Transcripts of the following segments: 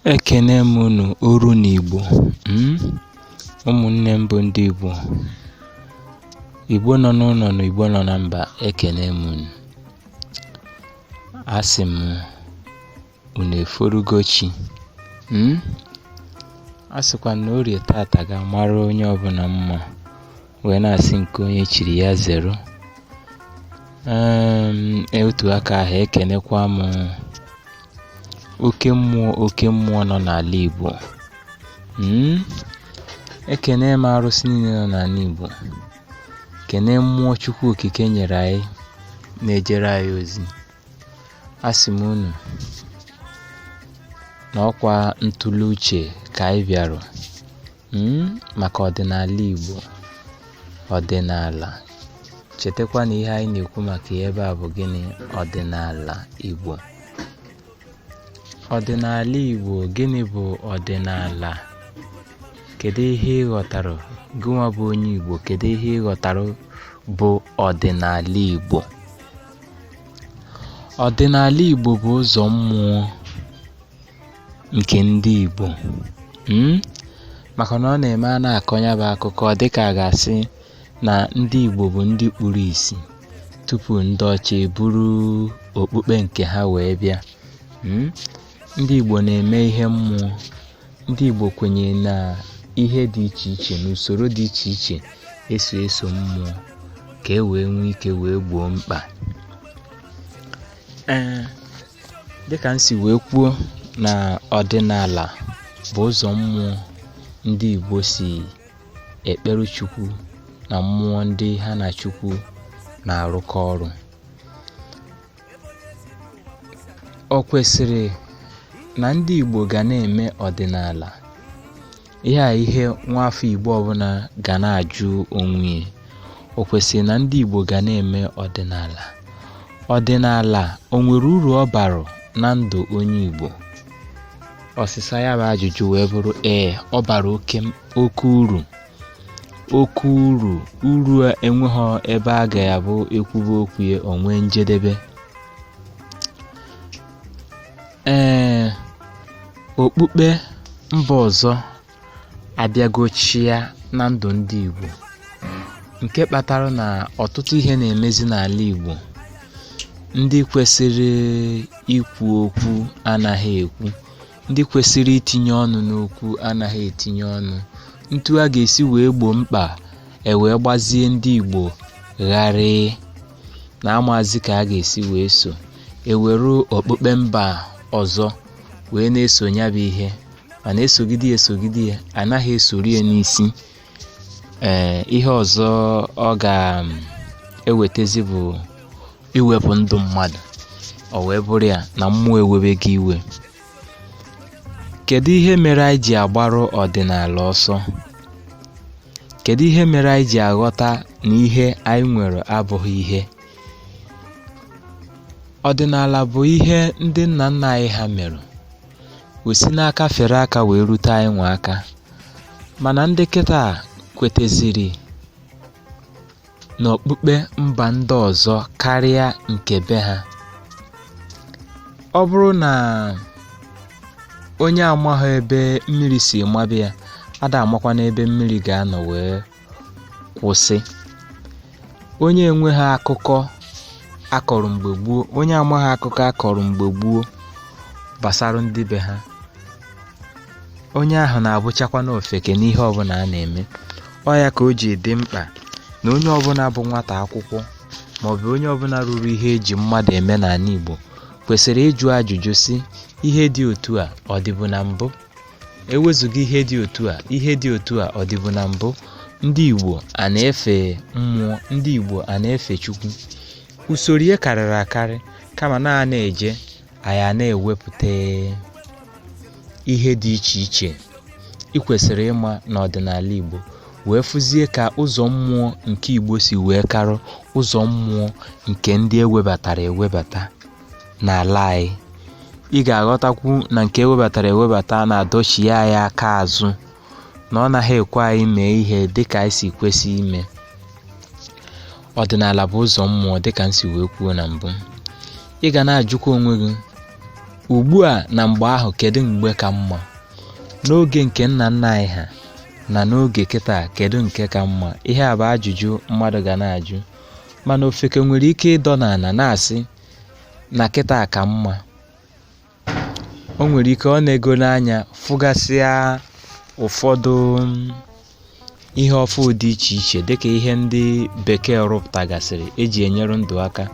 Ekene m unu oru n'Igbo. Ụmụnne m bụ ndị Igbo. Igbo nọ n'ụlọ na Igbo nọ na mba, ekene m unu. Asị m unu eforugo chi. Asịkwa na orie tata ga-amara onye ọbụla mma, wee na-asị nke onye chiri ya zero. Otu aka ahụ ekenekwa m oke mmụọ nọ n'ala Igbo. Ekene m arụsị niile nọ n'ala Igbo. Kene mmụọ Chukwu okike nyere anyị na-ejere anyị ozi. Asị m unu na ọkwa ntụle uche ka anyị bịara maka ọdịnala Igbo. Ọdịnala, chetakwa na ihe anyị na-ekwu maka ya ebe a bụ gịnị? Ọdịnala Igbo. Ọdịnala Igbo, gịnị bụ ọdịnala? Kedu ihe ị ghọtara? Gịnwa bụ onye Igbo, kedu ihe ị ghọtara bụ ọdịnala Igbo? Ọdịnala Igbo bụ ụzọ mmụọ nke ndị Igbo. Maka na ọ na-eme a na-akọnya bụ akụkọ dịka a ga-asị na ndị Igbo bụ ndị kpuru isi tupu ndị ọcha eburu okpukpe nke ha wee bịa. Ndị Igbo na-eme ihe mmụọ. Ndị Igbo kwenyere na ihe dị iche iche na usoro dị iche iche eso mmụọ ka e wee nwee ike wee gboo mkpa. Dịka m si wee kwuo na ọdịnala bụ ụzọ mmụọ ndị Igbo si ekpere Chukwu na mmụọ ndị ha na Chukwu na-arụkọ ọrụ. O kwesịrị na ndị Igbo ga na-eme ọdịnala. Ihe nwafọ Igbo ọbụla ga na-ajụ onwe ya. O kwesịrị na ndị Igbo ga na-eme ọdịnala. Ọdịnala o nwere uru ọ bara na ndụ onye Igbo? Ọsịsa ya bụ ajụjụ wee bụrụ ọ bara oke uru. Uru enweghị ebe a ga-abụ ekwuba okwu ya onwe njedebe. Okpukpe mba ọzọ abịagochia na ndụ ndị Igbo, nke kpatara na ọtụtụ ihe na-emezi n'ala Igbo. Ndị kwesịrị ikwu okwu anaghị ekwu. Ndị kwesịrị itinye ọnụ n'okwu anaghị etinye ọnụ. Ntu a ga-esi wee gboo mkpa wee gbazie ndị Igbo gharị na amazi ka a ga-esi wee so ewere okpukpe mba ọzọ wee na-esonye bụ ihe, mana esogide ya anaghị esori ya n'isi. Ihe ọzọ ọ ga-ewetezi bụ iwepụ ndụ mmadụ. O wee bụrụ ya na mmụọ ewebego iwe. Kedu ihe mere anyị ji agbarụ ọdịnala ọsọ? Kedu ihe mere anyị ji aghọta na ihe anyị nwere abụghị ihe? Ọdịnala bụ ihe ndị nna nna anyị ha mere, wesi n'aka fere aka wee rute anyị nwa aka. Mana ndị kịta kweteziri n'okpukpe mba ndị ọzọ karịa nke be ha. Ọ bụrụ na onye amaghị ebe mmiri si mabe ya, ada amakwa n'ebe mmiri ga-anọ wee kwụsị. Onye enweghị akụkọ akọrọ mgbe gboo, onye amaghị akụkọ akọrọ mgbe gboo gbasara ndị be ha, onye ahụ na-abụchakwa n'ofeke n'ihe ọbụla a na-eme. Ọ ya ka o ji dị mkpa na onye ọbụla bụ nwata akwụkwọ maọbụ onye ọbụla rụrụ ihe eji mmadụ eme n'ala Igbo kwesịrị ịjụ ajụjụ si, ihe dị otu a ọ dịbụ na mbụ? Ewezuga ihe dị otu a ọ dịbụ na mbụ? Ndị Igbo a na-efe mmụọ? Ndị Igbo a na-efe Chukwu? Usoro ihe karịrị akarị, kama na-eje anyị na-ewepụta ihe dị iche iche. Ị kwesịrị ịma n'ọdịnala Igbo wee fụzie ka ụzọ mmụọ nke Igbo si wee karụ ụzọ mmụọ nke ndị ewebata n'ala anyị. Ị ga-aghọtakwu na nke ewebata na-adọchie anyị aka azụ, na ọ naghị ekwe anyị mee ihe dịka anyị si kwesị ime. Ọdịnala bụ ụzọ mmụọ dịka m si wee kwuo na mbụ. Ị ga na-ajụkwa onwe gị, ugbu a na mgbe ahụ kedu mgbe ka mma? N'oge nke nna nna anyị ha na n'oge kịta kedu nke ka mma? Ihe a bụ ajụjụ mmadụ ga na-ajụ, mana ofeke nwere ike ịdọ n'ala na-asị na kịta ka mma. O nwere ike ọ na-ego n'anya fụgasịa ụfọdụ ihe ọfụ dị iche iche dịka ihe ndị bekee rụpụtagasịrị eji enyere ndụ aka,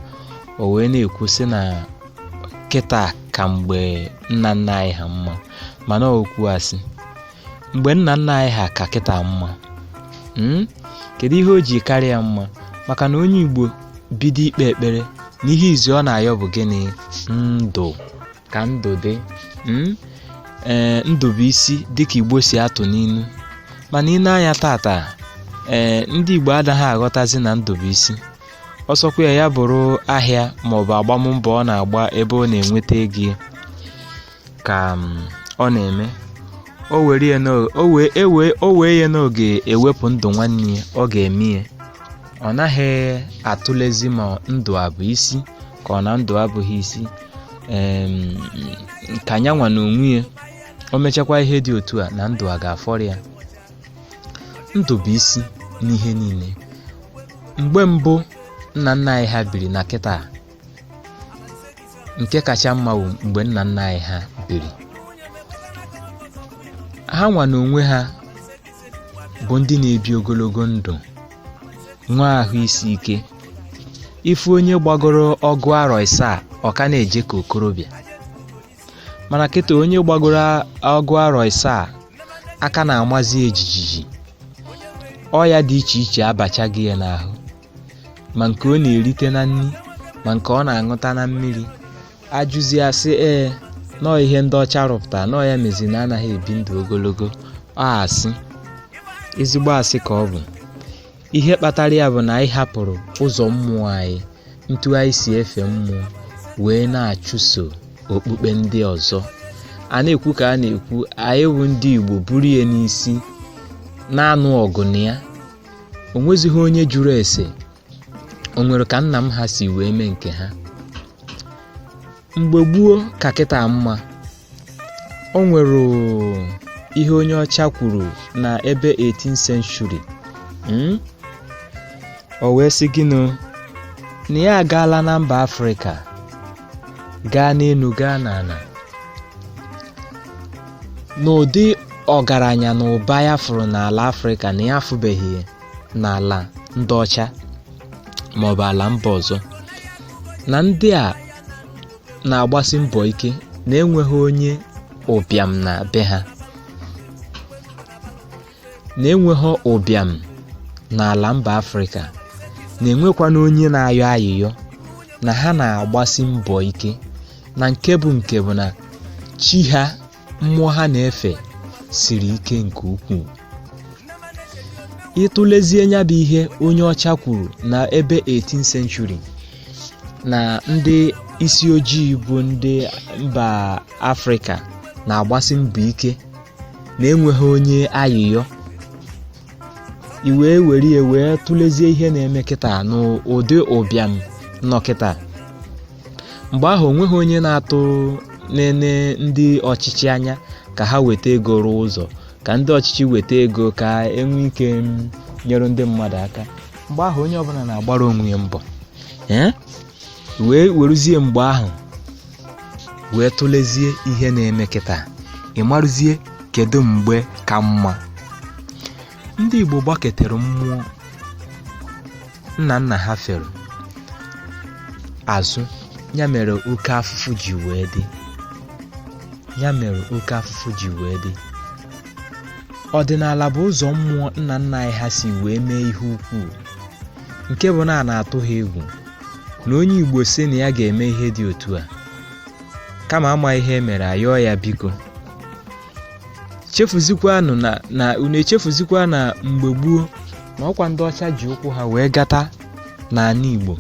o wee na-ekwu sị na kịta ka mgbe nna nna anyị ha mma, mana okwu asị mgbe nna nna anyị ha ka kịta mma. Kedu ihe o ji karịa mma? Maka na onye Igbo bido ikpe ekpere na ihe izu ọ na-ayọ bụ gịnị? Ndụ. Ka ndụ dị. Ndụ bụ isi dịka Igbo si atụ n'inu, mana ị na-anya tata ndị Igbo adaghị aghọtazi na ndụ bụ isi. Ọsọkwa ya bụrụ ahịa maọbụ agbammbọ ọ na-agba ebe ọ na-enweta ego ka ọ na-eme, o wee ya n'oge ewepụ ndụ nwanne ya ọ ga-eme ya. Ọ naghị atụlezi ma ndụ abụ isi ka ọ na ndụ abụghị isi. Ka nyanwa na onwe ya o mechakwa ihe dị otu a na ndụ a ga-afọrọ ya. Ndụ bụ isi n'ihe niile. Mgbe mbụ nna nna anyị ha biri na kịta, nke kacha mma bụ mgbe nna nna anyị ha biri. Ha nwa na onwe ha bụ ndị na-ebi ogologo ndụ, nwa ahụ isi ike. Ifu onye gbagoro ọgụ arọ isaa ọ ka na-eje ka okorobịa, mana kịta onye gbagoro ọgụ arọ isaa aka na-amazi ejijiji. Ọya dị iche iche abachaghị ya n'ahụ, ma nke ọ na-erite na nri ma nke ọ na-aṅụta na mmiri. Ajụzi asị nọọ ihe ndị ọcha rụpụta, nọọ ya mezi na anaghị ebi ndụ ogologo. Asị, ezigbo asị ka ọ bụ. Ihe kpatara ya bụ na anyị hapụrụ ụzọ mmụọ anyị, ntu anyị si efe mmụọ, wee na-achụso okpukpe ndị ọzọ. A na-ekwu ka a na-ekwu, anyị bụ ndị Igbo buru ya n'isi na-anụ ọgụ na ya. O nwezighị onye jụrụ ese o nwere ka nna m ha si wee mee nke ha. Mgbe gboo ka kịta mma. O nwere ihe onye ọcha kwuru na ebe 18th century. O wee sị gịnị na ya agaala na mba Afrịka, gaa n'elu gaa n'ala, n'ụdị ọgaranya na ụba ya fụrụ n'ala Afrịka na ya afụbeghị n'ala ndị ọcha maọbụ ala mba ọzọ. Na ndị a na-agbasi mbọ ike na enweghị onye ụbịam na be ha, na enweghị ụbịam n'ala mba Afrịka, na-enwekwana onye na-ayọ ayịyọ, na ha na-agbasi mbọ ike. Na nke bụ na chi ha, mmụọ ha na-efe siri ike nke ukwuu. Ịtụlezie nya bụ ihe onye ọcha kwuru na ebe 18th century, na ndị isi ojii bụ ndị mba Afrịka na-agbasi mbọ ike na enweghị onye ayịyọ. Iwee were ya wee tụlezie ihe na-eme kịta n'ụdị ụbịam nọ kịta. Mgbe ahụ onweghị onye na-atụ nene ndị ọchịchị anya ka ha weta ego rụọ ụzọ, ka ndị ọchịchị weta ego ka enwe ike nyere ndị mmadụ aka. Mgbe ahụ onye ọbụla na-agbara onwe ya mbọ. Wee weruzie mgbe ahụ wee tụlezie ihe na-eme kịta, ị marụzie kedu mgbe ka mma. Ndị Igbo gbaketere mmụọ nna nna ha fere azụ, ya mere oke afụfụ ji wee dị. Ọdịnala bụ ụzọ mmụọ nna nna anyị ha si wee mee ihe ukwuu, nke bụ na a na-atụ ha egwu na onye Igbo sị na ya ga-eme ihe dị otu a, kama ama ihe mere ayọọ ya biko. Chefuzikwanụ na unu echefuzikwa na mgbe gboo na ọkwa ndị ọcha ji ụkwụ ha wee gata n'ala Igbo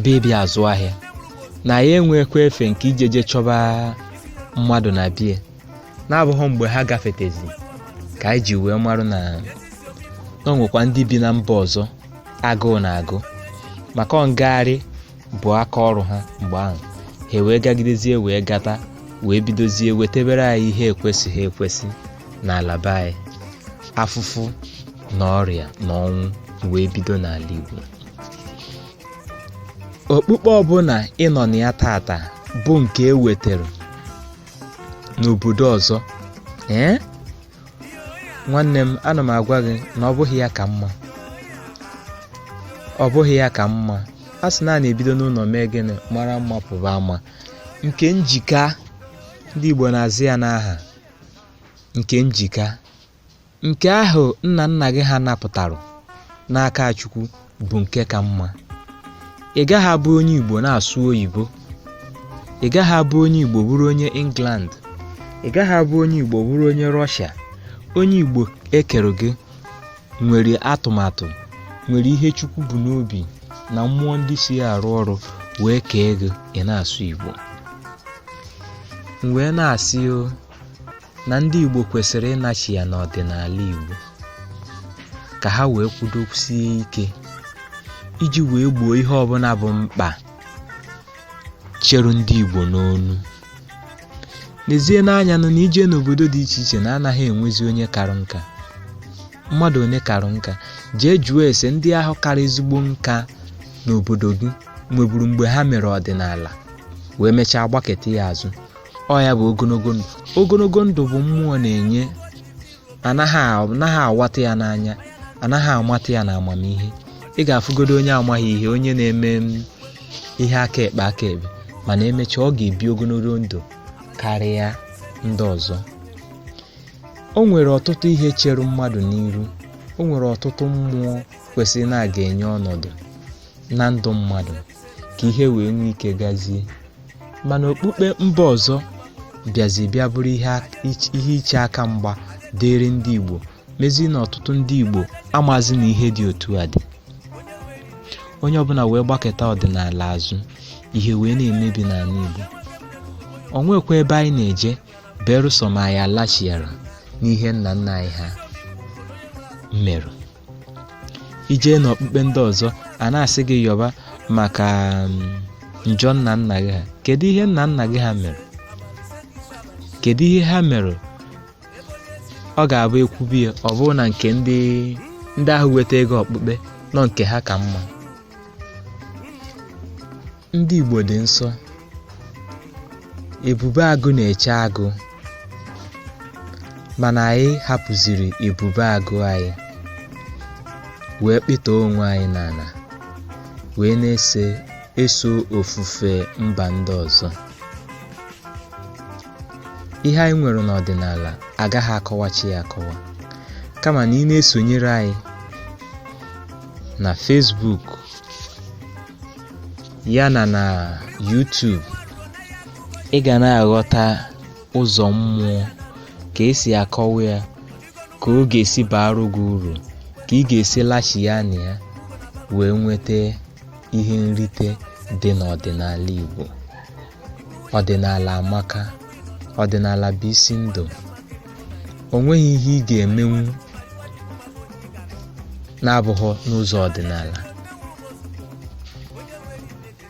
bịa azụ ahịa, na ya enwekwa efe nke ijeje chọba mmadụ na bie, na-abụghị mgbe ha gafetezi ka anyị ji wee marụ na o nwekwa ndị bi na mba ọzọ agụụ na-agụ, maka ngagharị bụ aka ọrụ ha. Mgbe ahụ ha wee gagidezie wee gata wee bidozie wetebere anyị ihe ekwesịghị ekwesị n'ala be anyị. Afụfụ na ọrịa na ọnwụ wee bido n'ala Igbo. Okpukpe ọbụla ịnọ na ya tata bụ nke e wetara n'obodo ọzọ, nwanne m, ana m agwa gị na ọ bụghị ya ka mma. Ọ bụghị ya ka mma. A sị na na-ebido n'ụlọ mee gịnị mara mma pụba ama. Nke njika, ndị Igbo na-azụ ya n'aha nke njika. Nke ahụ nna nna gị ha napụtara n'aka Chukwu bụ nke ka mma. Ị gaghị abụ onye Igbo na-asụ oyibo. Ị gaghị abụ onye Igbo bụrụ onye England. Ị gaghị abụ onye Igbo bụrụ onye Russia. Onye Igbo ekere gị nwere atụmatụ, nwere ihe Chukwu bụ n'obi na mmụọ ndị si arụ ọrụ wee kee gị ị na-asụ Igbo. M wee na-asị na ndị Igbo kwesịrị ịnachi ya n'ọdịnala Igbo ka ha wee kwudosie ike iji wee gboo ihe ọbụla bụ mkpa cheru ndị Igbo n'onu. N'ezie n'anya na ije n'obodo dị iche iche na-anaghị enwezi onye karụ nka. Mmadụ onye karụ nka, jee jụọ ese ndị ahụ kara ezigbo nka n'obodo gị nweburu mgbe ha mere ọdịnala wee mechaa gbaketa ya azụ. Ọ ya bụ ogologo ndụ. Ogologo ndụ bụ mmụọ na-enye, anaghị awata ya n'anya, anaghị amata ya na amamihe. Ị ga-afụgodo onye amaghị ihe, onye na-eme ihe aka ekpe mana emechaa ọ ga-ebi ogologo ndụ karịa ndị ọzọ. O nwere ọtụtụ ihe chere mmadụ n'iru. O nwere ọtụtụ mmụọ kwesịrị na-aga enye ọnọdụ na ndụ mmadụ ka ihe wee nwee ike gazie. Mana okpukpe mba ọzọ bịa bụrụ ihe iche aka mgba dịrị ndị Igbo, mezi na ọtụtụ ndị Igbo amazi na ihe dị otu a dị. Onye ọbụla wee gbaketa ọdịnala azụ, ihe wee na-emebi n'ala Igbo. O nwekwa ebe anyị na-eje berụsọ ma anyị alachiara n'ihe nna nna anyị ha merụ. Ije n'okpukpe ndị ọzọ, a na-asị gị yọba maka njọ nna nna gị ha. Kedu ihe nna nna gị ha mere? Kedu ihe ha mere? Ọ ga-abụ ekwubi ya, ọ bụrụ na nke ndị ahụ weta ego okpukpe nọ nke ha ka mma. Ndị Igbo dị nsọ. Ebube agụ na-eche agụ, mana anyị hapụziri ebube agụ anyị wee kpịtọọ onwe anyị n'ala wee na-eso ofufe mba ndị ọzọ. Ihe anyị nwere n'ọdịnala agaghị akọwachi ya akọwa, kama na ị na-esonyere anyị na Facebook yana na YouTube, ị ga na-aghọta ụzọ mmụọ ka esi akọwa ya, ka ọ ga-esi baara gị uru, ka ị ga-esi lachi ya na ya wee nweta ihe nrite dị n'ọdịnala Igbo. Ọdịnala amaka. Ọdịnala bụ isi ndụ. O nweghị ihe ị ga-emenwu na-abụghị n'ụzọ ọdịnala.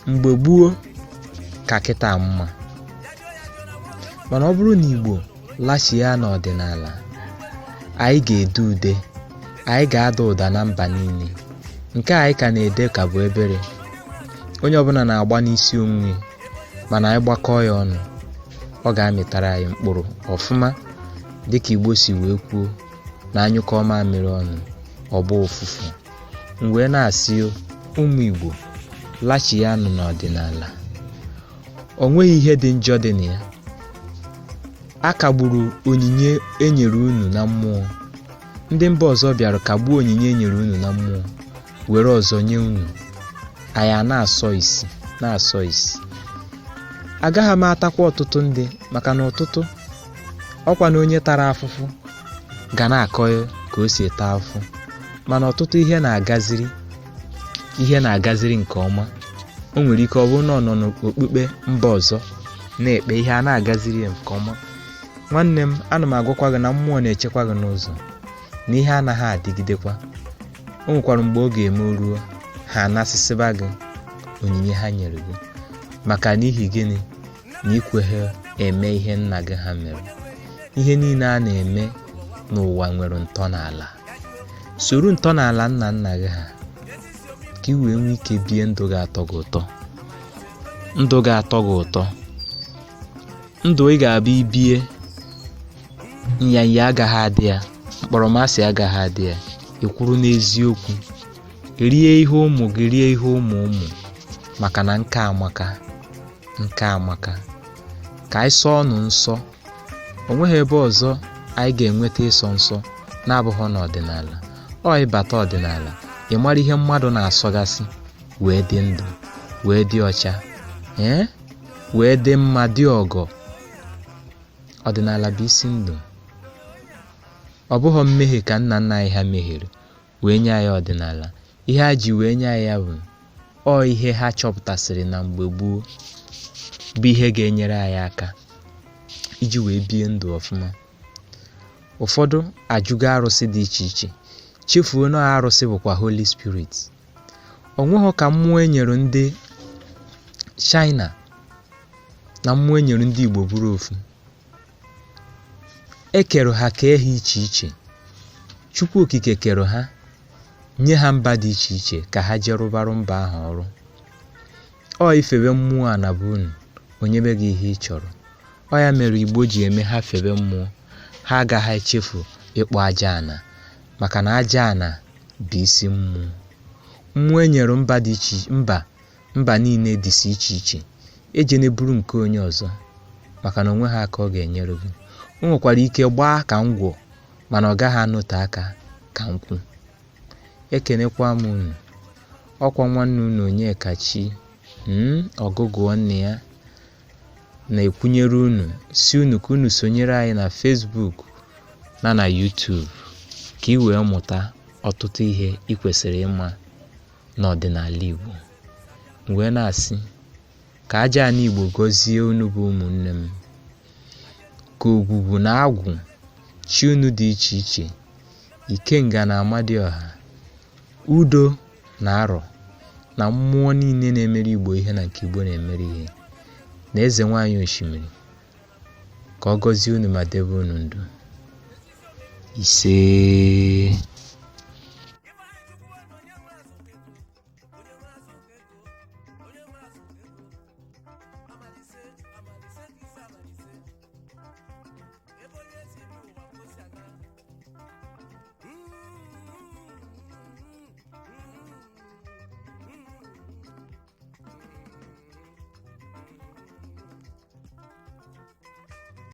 Mgbe gboo ka kịta mma, mana ọ bụrụ na Igbo lachi ya n'ọdịnala, anyị ga-ede ude, anyị ga-ada ụda na mba niile. Nke anyị ka na-ede ka bụ ebere. Onye ọbụla na-agba n'isi onwe, mana anyị gbakọọ ya ọnụ, ọ ga-amịtara anyị mkpụrụ ọfụma, dịka Igbo si wee kwuo na anyụkọ mamịrị ọnụ ọgba ụfụfụ. M wee na-asị ụmụ Igbo, lachi ya nụ n'ọdịnala. O nweghị ihe dị njọ dị na ya. A kagburu onyinye enyere unu na mmụọ. Ndị mba ọzọ bịara kagbuo onyinye enyere unu na mmụọ, were ọzọ nye unu. Anyị na-asọ isi. Agaghị m atakwa ọtụtụ ndị, maka na ọtụtụ ọkwa na onye tara afụfụ ga na-akọ ka o si taa afụfụ. Mana ọtụtụ ihe na-agaziri nke ọma. O nwere ike ọ bụrụ na ọ nọ n'okpukpe mba ọzọ na-ekpe ihe a na-agaziri ya nke ọma. Nwanne m, ana m agwakwa gị na mmụọ na-echekwa gị n'ụzọ, na ihe anaghị adịgidekwa. O nwekwara mgbe ọ ga-eme ruo ha anasịsịba gị onyinye ha nyere gị. Maka n'ihi gịnị? na ikweghị eme ihe nna gị ha mere. Ihe niile a na-eme n'ụwa nwere ntọala. Soro ntọala nna nna gị ha ka ị wee nwee ike bie ndụ ga-atọ gị ụtọ. Ndụ ga-atọ gị ụtọ. Ndụ ị ga-abịa ibie, nyanya agaghị adị ya, mkpọrọmasị agaghị adị ya. Ị kwuru n'eziokwu, rie ihe ụmụ gị, rie ihe ụmụ ụmụ, maka na nke amaka. Ka anyị sọọ ọnụ nsọ. O nweghị ebe ọzọ anyị ga-enweta ịsọ nsọ na-abụghị n'ọdịnala. Ọ ịbata ọdịnala, ị mara ihe mmadụ na-asọgasị wee dị ndụ, wee dị ọcha, wee dị mma, dị ọgọ. Ọdịnala bụ isi ndụ. Ọ bụghị mmehie ka nna nna anyị ha mehiere wee nye anyị ọdịnala. Ihe ha ji wee nye anyị ya bụ ihe ha chọpụtasịrị na mgbe gboo bụ ihe ga-enyere anyị aka iji wee bie ndụ ọfụma. Ụfọdụ ajụgo arụsị dị iche iche, chefuo na arụsị bụkwa Holy Spirit. O nweghị ka mmụọ enyere ndị China na mmụọ enyere ndị Igbo bụrụ ofu. Ekere ha kee ha iche iche. Chukwu okike kere ha, nye ha mba dị iche iche ka ha jee rụbarụ mba ahụ ọrụ. Ifewe mmụọ a na bụ unu, onye be gị ihe ị chọrọ. Ya mere Igbo ji eme ha febe mmụọ. Ha agaghị echefu ịkpọ aja ana, maka na aja ana bụ isi mmụọ. Mmụọ enyere mba dị iche mba niile dịsị iche iche. Ejene buru nke onye ọzọ, maka na onwe ha aka ọ ga-enyere gị. O nwekwara ike gbaa ka ngwọ, mana ọ gaghị anọte aka ka nkwụ. Ekenekwa m unu. Ọkwa nwanne unu Onyekachi ọgụgụ nne ya na-ekwunyere unu si unu ka unu sonyere anyị na Facebook na YouTube ka ị wee mụta ọtụtụ ihe ị kwesịrị ịma n'ọdịnala Igbo. Wee na-asị ka aja ana Igbo gọzie unu bụ ụmụnne m, ka ogwugwu na agwụ chi unu dị iche iche, ikenga na amadioha, udo na arọ na mmụọ niile na-emere Igbo ihe na nke Igbo na-emere ihe, na eze nwanyị osimiri, ka ọ gọzie unu ma debe unu ndụ. Ise.